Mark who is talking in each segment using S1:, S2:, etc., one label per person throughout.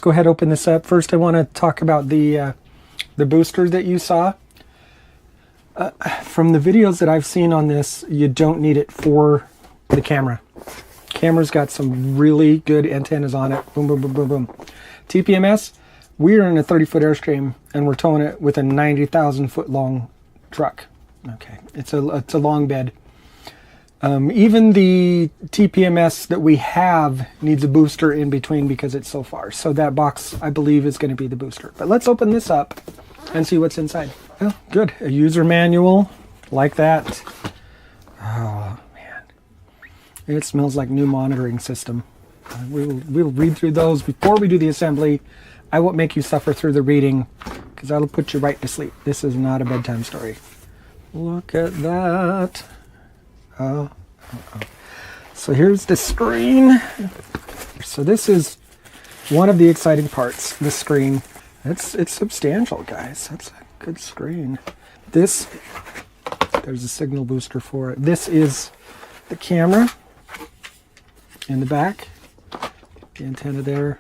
S1: go ahead and open this up. First, I want to talk about the booster that you saw. From the videos that I've seen on this, you don't need it for the camera. Camera's got some really good antennas on it. Boom, boom, boom, boom, boom. TPMS, we're in a 30-foot Airstream, and we're towing it with a 90,000-foot long truck. Okay, it's a long bed. Even the TPMS that we have needs a booster in between because it's so far. So that box, I believe, is going to be the booster. But let's open this up and see what's inside. Oh, good. A user manual like that. Oh, man. It smells like new monitoring system. We'll read through those before we do the assembly. I won't make you suffer through the reading because that'll put you right to sleep. This is not a bedtime story. Look at that. Oh. So here's the screen. So this is one of the exciting parts, the screen. It's substantial, guys. That's a good screen. There's a signal booster for it. This is the camera in the back. The antenna there.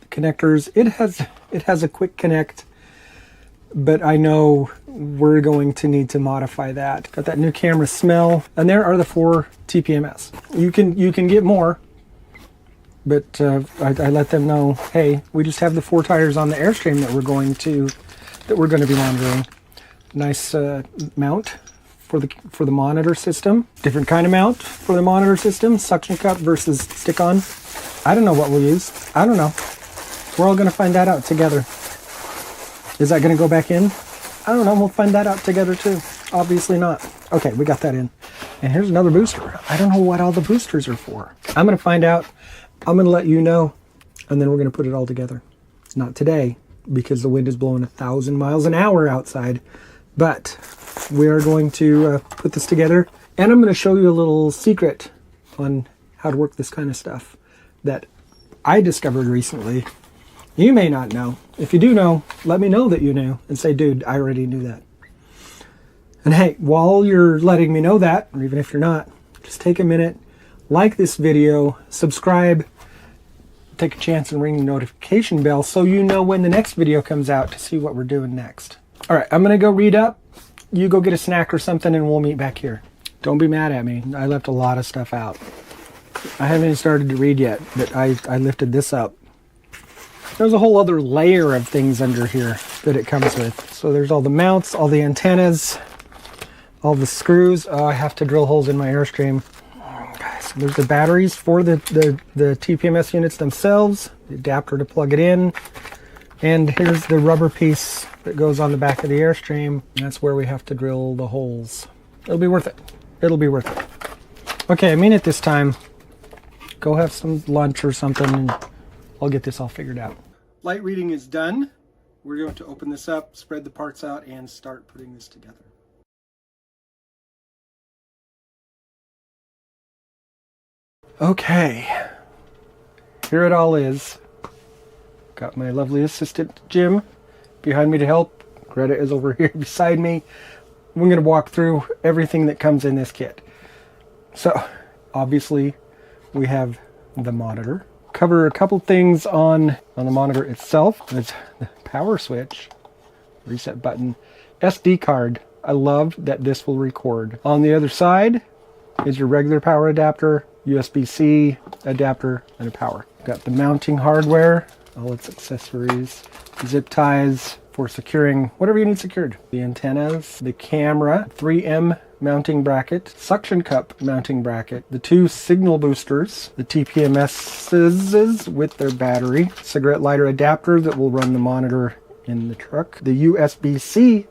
S1: The connectors. It has a quick connect, but I know we're going to need to modify that. Got that new camera smell, and there are the 4 TPMS. You can get more, but I let them know, hey, we just have the 4 tires on the Airstream that we're going to be monitoring. Nice mount for the monitor system. Different kind of mount for the monitor system. Suction cup versus stick-on. I don't know what we'll use. I don't know. We're all going to find that out together. Is that going to go back in? I don't know. We'll find that out together too. Obviously not. Okay, we got that in. And here's another booster. I don't know what all the boosters are for. I'm going to find out. I'm going to let you know. And then we're going to put it all together. Not today, because the wind is blowing 1,000 miles an hour outside. But we are going to put this together. And I'm going to show you a little secret on how to work this kind of stuff that I discovered recently. You may not know. If you do know, let me know that you knew and say, dude, I already knew that. And hey, while you're letting me know that, or even if you're not, just take a minute, like this video, subscribe, take a chance and ring the notification bell so you know when the next video comes out to see what we're doing next. All right, I'm going to go read up. You go get a snack or something and we'll meet back here. Don't be mad at me. I left a lot of stuff out. I haven't even started to read yet, but I lifted this up. There's a whole other layer of things under here that it comes with. So there's all the mounts, all the antennas, all the screws. Oh, I have to drill holes in my Airstream. So there's the batteries for the TPMS units themselves, the adapter to plug it in. And here's the rubber piece that goes on the back of the Airstream. That's where we have to drill the holes. It'll be worth it. It'll be worth it. Okay, I mean it this time. Go have some lunch or something and I'll get this all figured out. Light reading is done. We're going to open this up, spread the parts out, and start putting this together. Okay, here it all is. Got my lovely assistant Jim behind me to help. Greta is over here beside me. We're going to walk through everything that comes in this kit. So, obviously, we have the monitor. Cover a couple things on the monitor itself. There's the power switch, reset button, SD card. I love that this will record. On the other side is your regular power adapter, USB-C adapter, and a power. Got the mounting hardware, all its accessories, zip ties for securing whatever you need secured. The antennas, the camera, 3M mounting bracket, suction cup mounting bracket, the 2 signal boosters, the TPMSs with their battery, cigarette lighter adapter that will run the monitor in the truck, the USB-C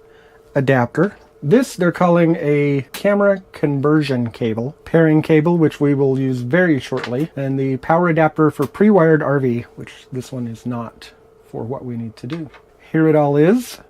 S1: adapter. This they're calling a camera conversion cable, pairing cable, which we will use very shortly, and the power adapter for pre-wired RV, which this one is not for what we need to do. Here it all is.